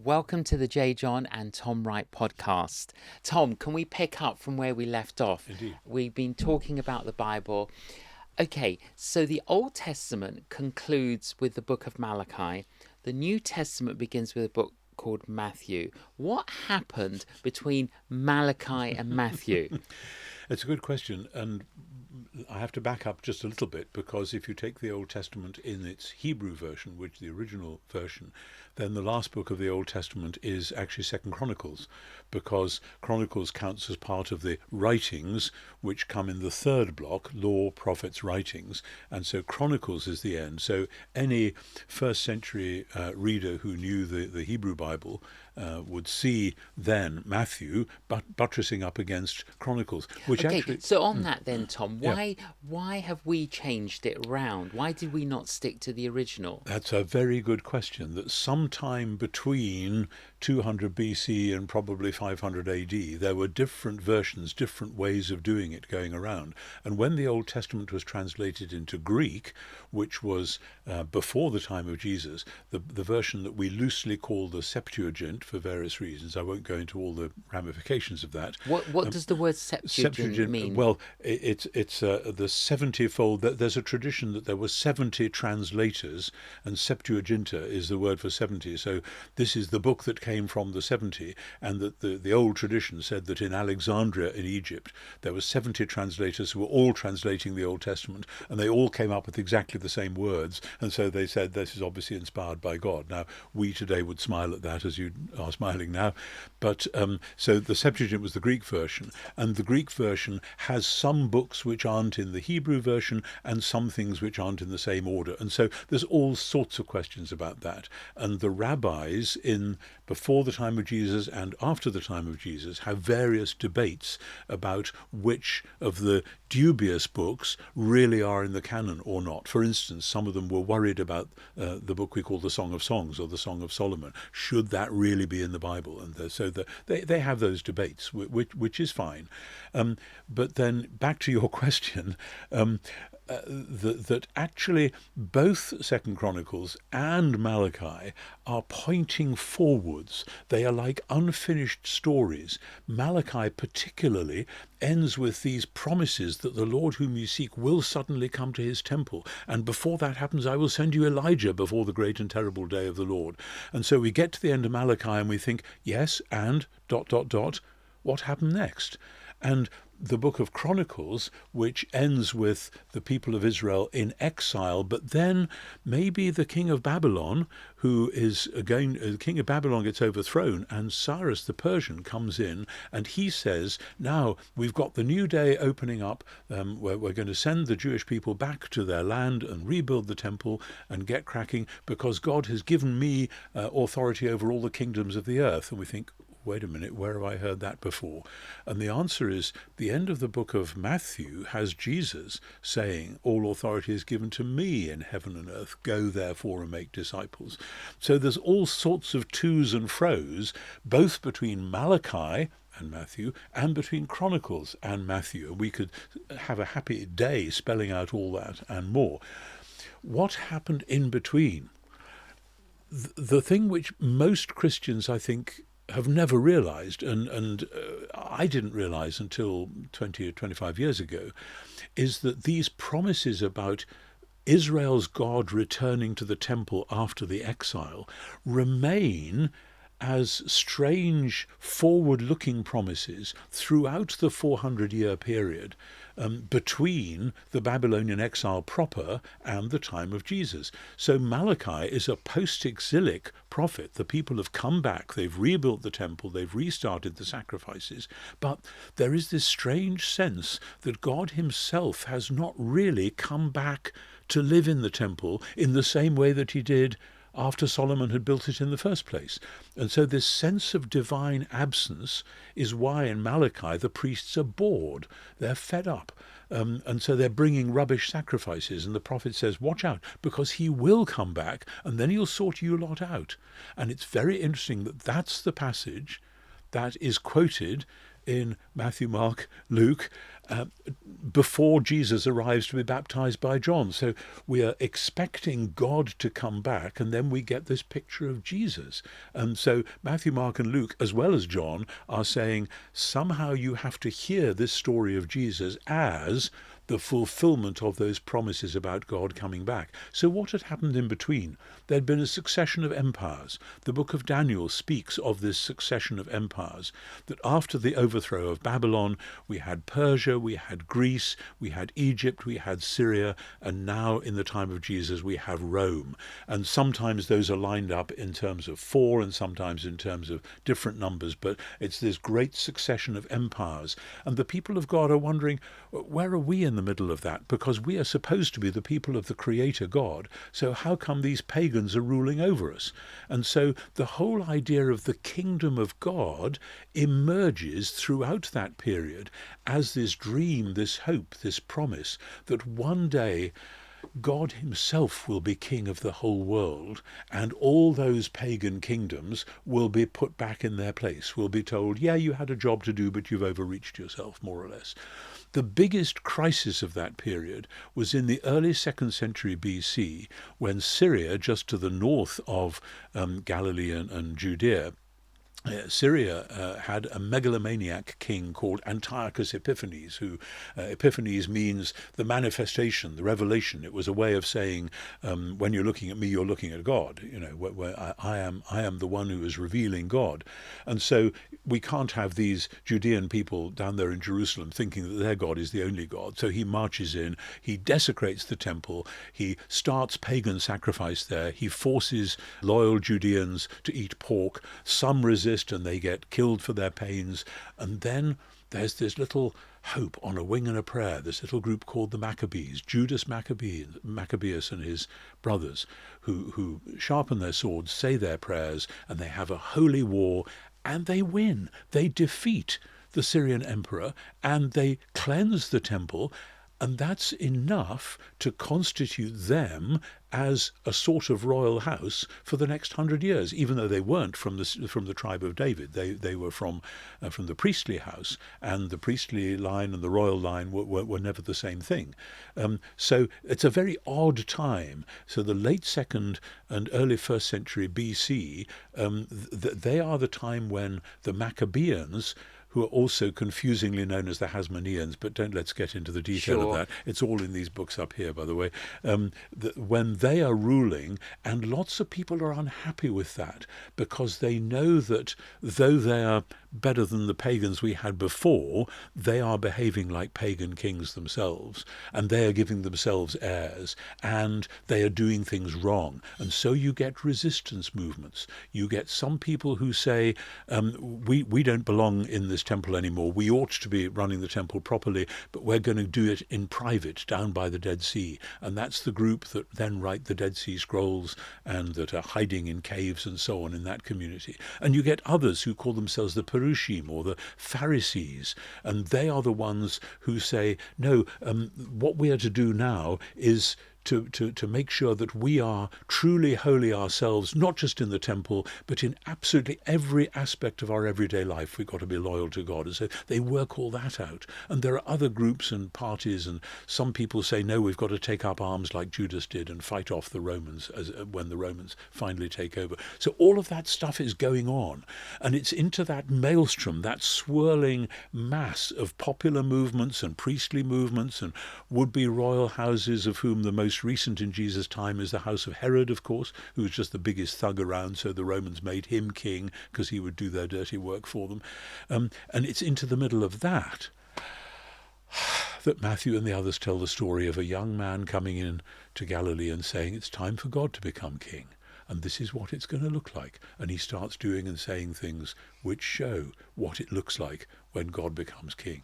Welcome to the J.John and Tom Wright podcast. Tom, can we pick up from where we left off? Indeed. We've been talking about the Bible. Okay, so the Old Testament concludes with the book of Malachi. The New Testament begins with a book called Matthew. What happened between Malachi and Matthew? It's a good question, and I have to back up just a little bit, because if you take the Old Testament in its Hebrew version, which is the original version, then the last book of the Old Testament is actually Second Chronicles, because Chronicles counts as part of the writings which come in the third block, law, prophets, writings, and so Chronicles is the end. So any first century reader who knew the Hebrew Bible would see then Matthew buttressing up against Chronicles, which Okay, actually... so on that then, Tom, Yeah. why have we changed it around? Why did we not stick to the original? That's a very good question. That sometime between 200 BC and probably 500 AD, there were different versions, different ways of doing it going around. And when the Old Testament was translated into Greek, which was before the time of Jesus, the version that we loosely call the Septuagint for various reasons, I won't go into all the ramifications of that. What does the word Septuagint mean? Well, it's the 70-fold. There's a tradition that there were 70 translators, and Septuaginta is the word for 70. So this is the book that came from the 70, and that the old tradition said that in Alexandria in Egypt there were 70 translators who were all translating the Old Testament, and they all came up with exactly the same words, and so they said this is obviously inspired by God. Now, we today would smile at that, as you are smiling now, but so the Septuagint was the Greek version, and the Greek version has some books which aren't in the Hebrew version and some things which aren't in the same order, and so there's all sorts of questions about that. And the rabbis in before the time of Jesus and after the time of Jesus have various debates about which of the dubious books really are in the canon or not. For instance, some of them were worried about the book we call the Song of Songs or the Song of Solomon. Should that really be in the Bible? And so they have those debates, which is fine. But then back to your question, that actually both Second Chronicles and Malachi are pointing forwards. They are like unfinished stories. Malachi particularly ends with these promises that the Lord whom you seek will suddenly come to his temple, and before that happens I will send you Elijah before the great and terrible day of the Lord. And so we get to the end of Malachi and we think, yes, and ... what happened next? And the book of Chronicles, which ends with the people of Israel in exile, but then maybe the king of Babylon, who is again, the king of Babylon gets overthrown, and Cyrus the Persian comes in, and he says, now we've got the new day opening up, we're going to send the Jewish people back to their land and rebuild the temple and get cracking, because God has given me authority over all the kingdoms of the earth. And we think, wait a minute, where have I heard that before? And the answer is the end of the book of Matthew has Jesus saying, all authority is given to me in heaven and earth. Go therefore and make disciples. So there's all sorts of to's and fro's, both between Malachi and Matthew and between Chronicles and Matthew. We could have a happy day spelling out all that and more. What happened in between? The thing which most Christians, I think, have never realized, and I didn't realize until 20 or 25 years ago, is that these promises about Israel's God returning to the temple after the exile remain as strange forward-looking promises throughout the 400-year period between the Babylonian exile proper and the time of Jesus. So Malachi is a post-exilic prophet. The people have come back, they've rebuilt the temple, they've restarted the sacrifices, but there is this strange sense that God himself has not really come back to live in the temple in the same way that he did after Solomon had built it in the first place. And so this sense of divine absence is why in Malachi the priests are bored. They're fed up. And so they're bringing rubbish sacrifices. And the prophet says, watch out, because he will come back and then he'll sort you lot out. And it's very interesting that that's the passage that is quoted in Matthew, Mark, Luke, before Jesus arrives to be baptized by John. So we are expecting God to come back, and then we get this picture of Jesus. And so Matthew, Mark, and Luke, as well as John, are saying somehow you have to hear this story of Jesus as the fulfillment of those promises about God coming back. So what had happened in between? There'd been a succession of empires. The book of Daniel speaks of this succession of empires, that after the overthrow of Babylon, we had Persia, we had Greece, we had Egypt, we had Syria, and now in the time of Jesus we have Rome. And sometimes those are lined up in terms of four and sometimes in terms of different numbers, but it's this great succession of empires. And the people of God are wondering, where are we in the middle of that? Because we are supposed to be the people of the Creator God, so how come these pagans are ruling over us? And so the whole idea of the kingdom of God emerges throughout that period as this dream, this hope, this promise that one day God himself will be king of the whole world, and all those pagan kingdoms will be put back in their place, will be told, yeah, you had a job to do, but you've overreached yourself, more or less. The biggest crisis of that period was in the early 2nd century BC, when Syria, just to the north of Galilee and Judea, Syria had a megalomaniac king called Antiochus Epiphanes, who Epiphanes means the manifestation, the revelation. It was a way of saying, when you're looking at me, you're looking at God. You know, where I am the one who is revealing God. And so we can't have these Judean people down there in Jerusalem thinking that their God is the only God. So he marches in, he desecrates the temple, he starts pagan sacrifice there, he forces loyal Judeans to eat pork. Some resist and they get killed for their pains. And then there's this little hope on a wing and a prayer, this little group called the Maccabees, Judas Maccabeus and his brothers, who sharpen their swords, say their prayers, and they have a holy war, and they win. They defeat the Syrian emperor, and they cleanse the temple, and that's enough to constitute them as a sort of royal house for the next 100 years, even though they weren't from the tribe of David. They were from the priestly house, and the priestly line and the royal line were never the same thing. So it's a very odd time. So the late 2nd and early 1st century BC, they are the time when the Maccabeans, who are also confusingly known as the Hasmoneans, but let's get into the detail of that. It's all in these books up here, by the way. When they are ruling, and lots of people are unhappy with that, because they know that though they are better than the pagans we had before, they are behaving like pagan kings themselves, and they are giving themselves airs, and they are doing things wrong. And so you get resistance movements. You get some people who say, we don't belong in this temple anymore. We ought to be running the temple properly, but we're going to do it in private down by the Dead Sea. And that's the group that then write the Dead Sea Scrolls and that are hiding in caves and so on in that community. And you get others who call themselves the Perushim or the Pharisees, and they are the ones who say, no, what we are to do now is to make sure that we are truly holy ourselves, not just in the temple, but in absolutely every aspect of our everyday life. We've got to be loyal to God. And so they work all that out. And there are other groups and parties, and some people say, no, we've got to take up arms like Judas did and fight off the Romans when the Romans finally take over. So all of that stuff is going on. And it's into that maelstrom, that swirling mass of popular movements and priestly movements and would-be royal houses, of whom the most recent in Jesus' time is the house of Herod, of course, who was just the biggest thug around, so the Romans made him king because he would do their dirty work for them. And it's into the middle of that Matthew and the others tell the story of a young man coming in to Galilee and saying, it's time for God to become king, and this is what it's going to look like. And he starts doing and saying things which show what it looks like when God becomes king.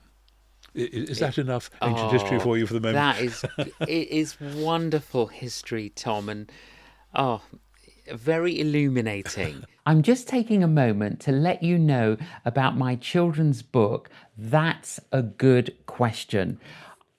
Is that enough ancient history for you for the moment? It is wonderful history, Tom, and very illuminating. I'm just taking a moment to let you know about my children's book, That's a Good Question.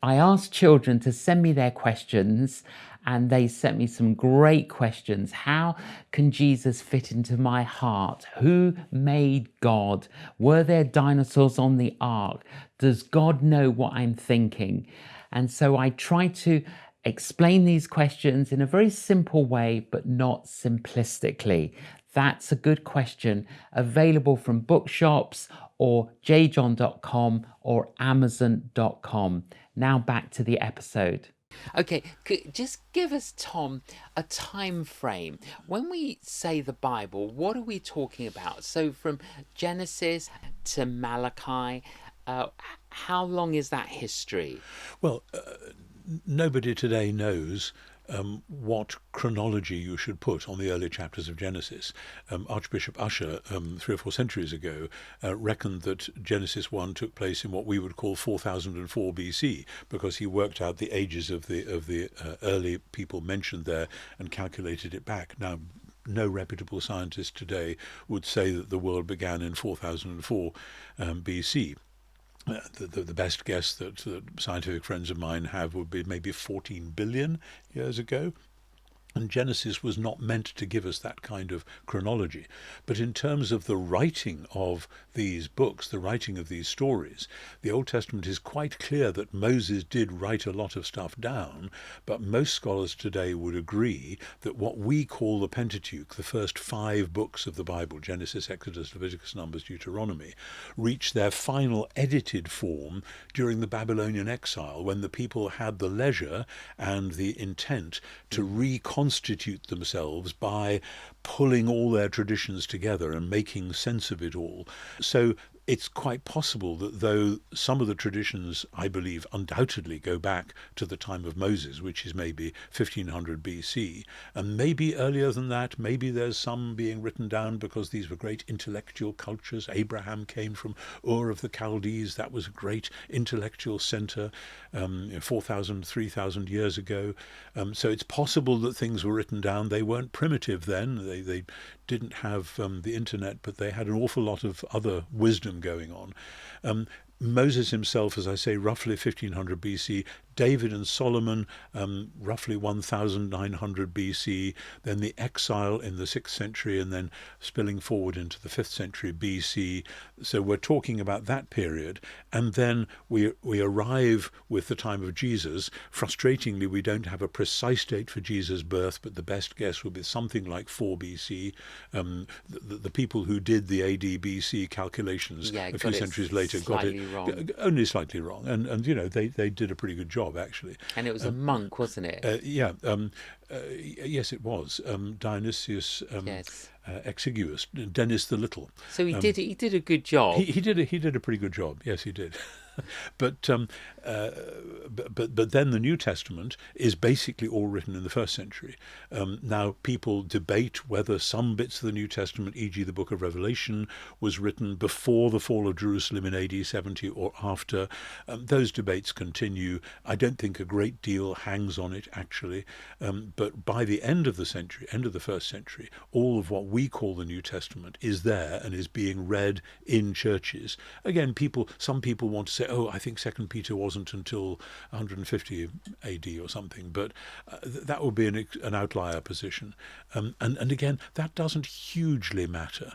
I asked children to send me their questions, and they sent me some great questions. How can Jesus fit into my heart? Who made God? Were there dinosaurs on the ark? Does God know what I'm thinking? And so I try to explain these questions in a very simple way, but not simplistically. That's a good question, available from bookshops or jjohn.com or amazon.com. Now back to the episode. Okay, just give us, Tom, a time frame. When we say the Bible, what are we talking about? So from Genesis to Malachi, how long is that history? Well, nobody today knows what chronology you should put on the early chapters of Genesis. Archbishop Usher, 3 or 4 centuries ago, reckoned that Genesis 1 took place in what we would call 4004 BC, because he worked out the ages of the early people mentioned there and calculated it back. Now, no reputable scientist today would say that the world began in 4004 BC. The best guess that scientific friends of mine have would be maybe 14 billion years ago. And Genesis was not meant to give us that kind of chronology. But in terms of the writing of these books, the writing of these stories, the Old Testament is quite clear that Moses did write a lot of stuff down, but most scholars today would agree that what we call the Pentateuch, the first 5 books of the Bible, Genesis, Exodus, Leviticus, Numbers, Deuteronomy, reached their final edited form during the Babylonian exile, when the people had the leisure and the intent to reconstitute themselves by pulling all their traditions together and making sense of it all. So it's quite possible that though some of the traditions, I believe, undoubtedly go back to the time of Moses, which is maybe 1500 BC, and maybe earlier than that, maybe there's some being written down because these were great intellectual cultures. Abraham came from Ur of the Chaldees. That was a great intellectual center 4,000, 3,000 years ago. So it's possible that things were written down. They weren't primitive then. They didn't have the internet, but they had an awful lot of other wisdom going on. Moses himself, as I say, roughly 1500 BC. David and Solomon, roughly 1900 BC. Then the exile in the 6th century, and then spilling forward into the 5th century BC. So we're talking about that period. And then we arrive with the time of Jesus. Frustratingly, we don't have a precise date for Jesus' birth, but the best guess would be something like 4 BC. The people who did the AD BC calculations a few centuries later got it wrong. Only slightly wrong. And you know, they did a pretty good job, actually. And it was a monk, wasn't it? Yes, it was. Dionysius Yes. Exiguus, Dennis the Little. So he did a good job. He did a pretty good job. Yes, he did. But then the New Testament is basically all written in the 1st century. Now people debate whether some bits of the New Testament, e.g. the book of Revelation, was written before the fall of Jerusalem in AD 70 or after. Those debates continue. I don't think a great deal hangs on it, actually. But by the end of the century, end of the 1st century, all of what we call the New Testament is there and is being read in churches. Again, some people want to say, oh, I think 2 Peter wasn't until 150 AD or something, but that would be an outlier position. And again, that doesn't hugely matter.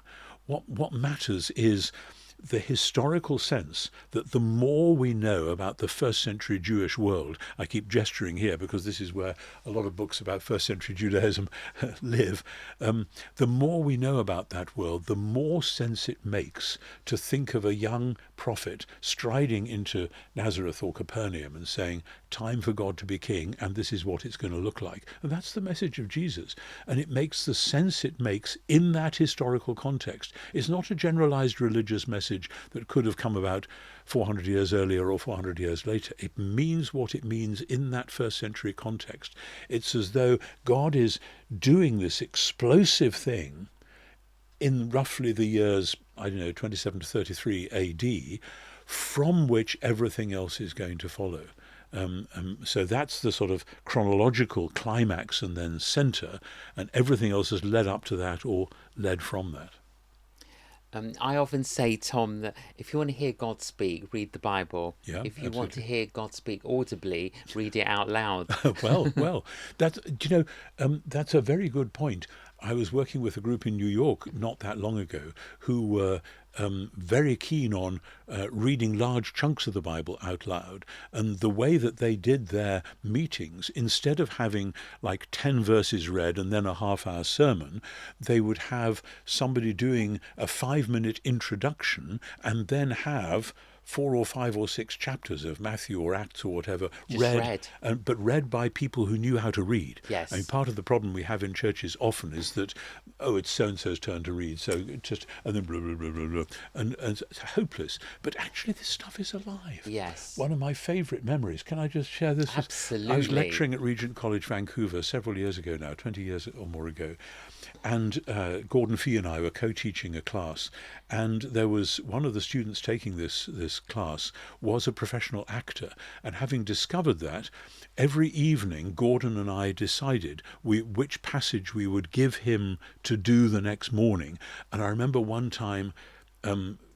What matters is the historical sense that the more we know about the 1st century Jewish world, I keep gesturing here because this is where a lot of books about 1st century Judaism live, the more we know about that world, the more sense it makes to think of a young prophet striding into Nazareth or Capernaum and saying, time for God to be king, and this is what it's going to look like. And that's the message of Jesus. And it makes the sense it makes in that historical context. It's not a generalized religious message that could have come about 400 years earlier or 400 years later. It means what it means in that 1st century context. It's as though God is doing this explosive thing in roughly the years, 27 to 33 AD, from which everything else is going to follow. So that's the sort of chronological climax and then centre, and everything else has led up to that or led from that. I often say, Tom, that if you want to hear God speak, read the Bible. Yeah, If you want to absolutely. hear God speak audibly, read it out loud. Well, that's, do you know, that's a very good point. I was working with a group in New York not that long ago who were very keen on reading large chunks of the Bible out loud. And the way that they did their meetings, instead of having like 10 verses read and then a half-hour sermon, they would have somebody doing a 5-minute introduction and then have 4 or 5 or 6 chapters of Matthew or Acts or whatever Just read. but read by people who knew how to read. I mean, Yes. part of the problem we have in churches often is that, oh, it's so and so's turn to read, so just and then blah blah blah blah blah, and it's hopeless. But actually, this stuff is alive. Yes. One of my favourite memories. Can I just share this? I was Absolutely. lecturing at Regent College, Vancouver, several years ago now, 20 years or more ago, and Gordon Fee and I were co-teaching a class, and there was one of the students taking this class was a professional actor, and having discovered that, every evening Gordon and I decided which passage we would give him to do the next morning. And I remember one time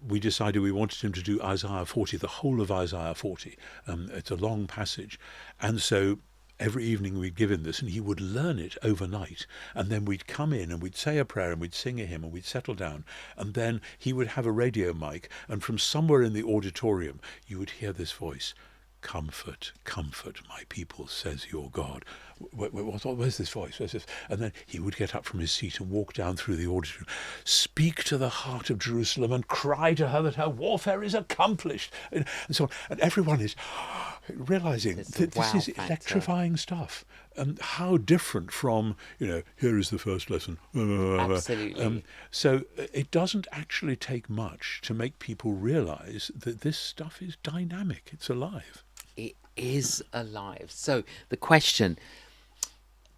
we decided we wanted him to do Isaiah 40, the whole of Isaiah 40. It's a long passage, and so every evening we'd give him this, and he would learn it overnight. And then we'd come in and we'd say a prayer and we'd sing a hymn and we'd settle down. And then he would have a radio mic, and from somewhere in the auditorium you would hear this voice: "Comfort, comfort my people, says your God." Where's this voice? Where's this? And then he would get up from his seat and walk down through the auditorium, speak to the heart of Jerusalem and cry to her that her warfare is accomplished, and so on. And everyone is realizing It's that the wow this is factor. electrifying stuff. How different from, here is the first lesson. Absolutely. So it doesn't actually take much to make people realize that this stuff is dynamic. It's alive. It is alive. So the question,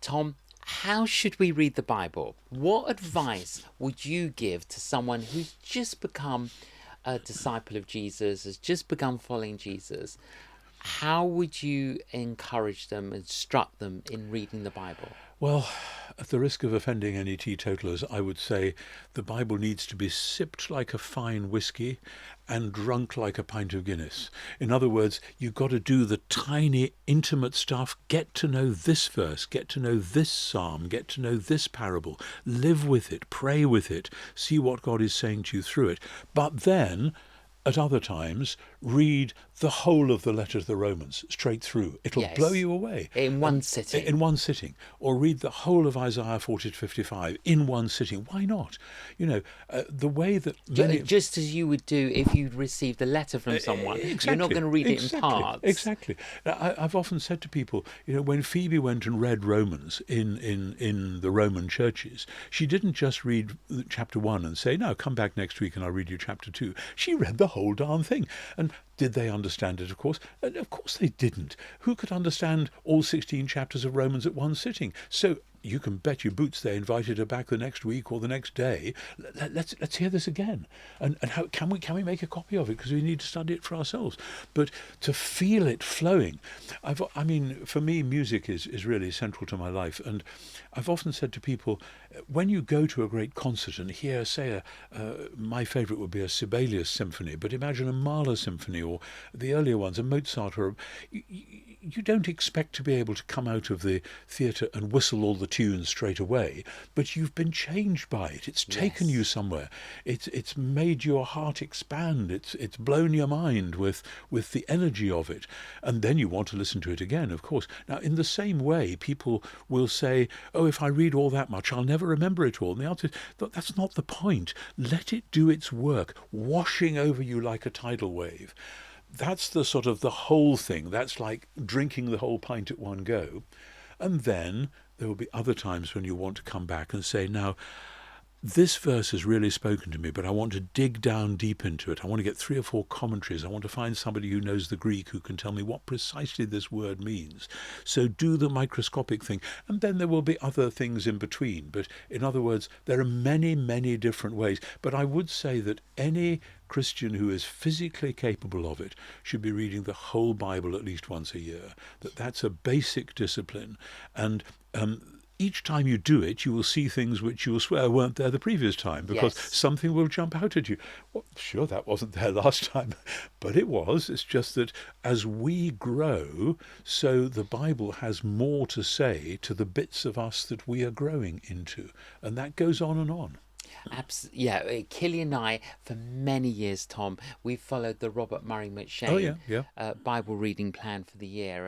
Tom, how should we read the Bible? What advice would you give to someone who's just become a disciple of Jesus, has just begun following Jesus? How would you encourage them, instruct them in reading the Bible? Well, at the risk of offending any teetotalers, I would say the Bible needs to be sipped like a fine whiskey and drunk like a pint of Guinness. In other words, you've got to do the tiny, intimate stuff, get to know this verse, get to know this psalm, get to know this parable, live with it, pray with it, see what God is saying to you through it. But then, at other times, read the whole of the letter to the Romans straight through. It'll Yes. blow you away. In one sitting. In one sitting. Or read the whole of Isaiah 40 to 55 in one sitting. Why not? The way that many... Just as you would do if you'd received a letter from someone. Exactly. You're not going to read it in parts. Exactly. Now, I've often said to people, when Phoebe went and read Romans in the Roman churches, she didn't just read chapter 1 and say, "No, come back next week and I'll read you chapter 2. She read the whole darn thing. And did they understand it? Of course. Of course they didn't. Who could understand all 16 chapters of Romans at one sitting? So you can bet your boots they invited her back the next week or the next day. Let's hear this again. And how can we make a copy of it, because we need to study it for ourselves. But to feel it flowing, for me, music is really central to my life. And I've often said to people, when you go to a great concert and hear, say, my favourite would be a Sibelius symphony, but imagine a Mahler symphony or the earlier ones, a Mozart, or you don't expect to be able to come out of the theatre and whistle all the tunes straight away, but you've been changed by it. It's taken you somewhere. It's made your heart expand. It's blown your mind with the energy of it, and then you want to listen to it again, of course. Now, in the same way, people will say, "Oh, if I read all that much, I'll never remember it all." And the answer is, that's not the point. Let it do its work, washing over you like a tidal wave. That's the sort of the whole thing. That's like drinking the whole pint at one go. And then there will be other times when you want to come back and say, "Now, this verse has really spoken to me, but I want to dig down deep into it. I want to get 3 or 4 commentaries. I want to find somebody who knows the Greek who can tell me what precisely this word means." So do the microscopic thing. And then there will be other things in between. But in other words, there are many, many different ways. But I would say that any Christian who is physically capable of it should be reading the whole Bible at least once a year. That's a basic discipline. And each time you do it, you will see things which you will swear weren't there the previous time, because Yes. something will jump out at you. Well, sure, that wasn't there last time, but it was. It's just that as we grow, so the Bible has more to say to the bits of us that we are growing into, and that goes on and on. Yeah, Killian and I, for many years, Tom, we've followed the Robert Murray Oh yeah, McShane yeah. Bible reading plan for the year,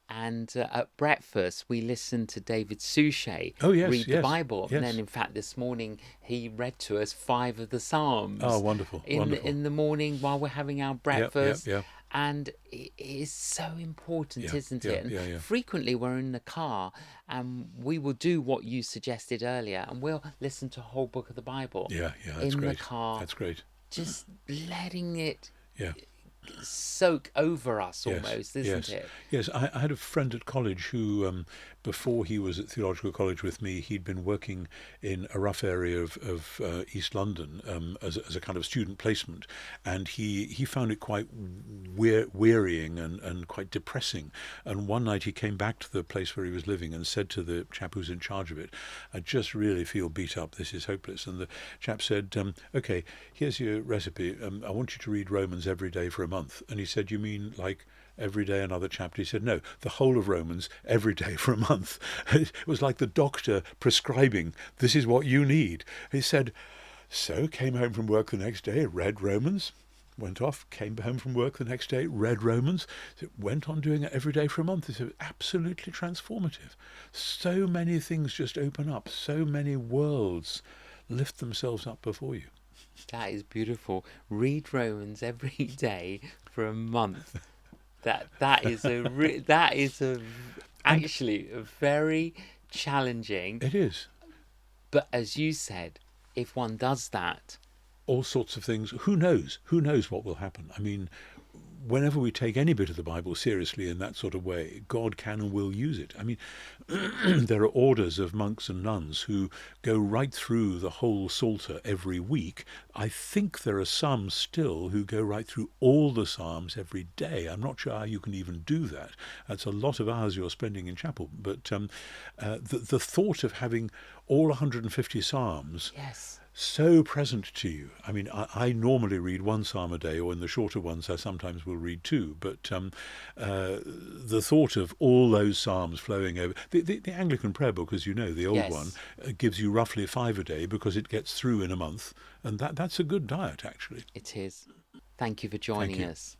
and at breakfast we listened to David Suchet Oh yes, read the yes, Bible, and then yes. in fact this morning he read to us 5 of the Psalms Oh, wonderful, wonderful. in the morning while we're having our Yeah, yeah, breakfast. yeah, And it is so important, yeah, isn't yeah, it? And yeah, yeah, frequently we're in the car and we will do what you suggested earlier, and we'll listen to a whole book of the Bible yeah, yeah. That's in the great. car, That's great. just letting it Yeah. soak over us Yes, almost, isn't yes, it? yes. I had a friend at college who, before he was at theological college with me, he'd been working in a rough area of East London as a kind of student placement, and he found it quite wearying and quite depressing. And one night he came back to the place where he was living and said to the chap who's in charge of it, "I just really feel beat up. This is hopeless." And the chap said, "Okay, here's your recipe. I want you to read Romans every day for a month." And he said, "You mean like every day another chapter?" He said, "No, the whole of Romans every day for a month." It was like the doctor prescribing, "This is what you need." He said, so came home from work the next day, read Romans, went off, came home from work the next day, read Romans, went on doing it every day for a month. It's absolutely transformative. So many things just open up, so many worlds lift themselves up before you. That is beautiful. Read Romans every day for a month. That is And actually a very challenging. it is. But as you said, if one does that, All sorts of things. Who knows? Who knows what will happen? I mean, whenever we take any bit of the Bible seriously in that sort of way, God can and will use it. I mean, there are orders of monks and nuns who go right through the whole Psalter every week. I think there are some still who go right through all the Psalms every day. I'm not sure how you can even do that. That's a lot of hours you're spending in chapel. But the thought of having all 150 Psalms yes, so present to you. I mean, I normally read one psalm a day, or in the shorter ones, I sometimes will read two. But the thought of all those psalms flowing over the Anglican prayer book, as you know, the old one, yes, gives you roughly 5 a day because it gets through in a month, and that's a good diet, actually. it is. Thank you for Thank joining you. us.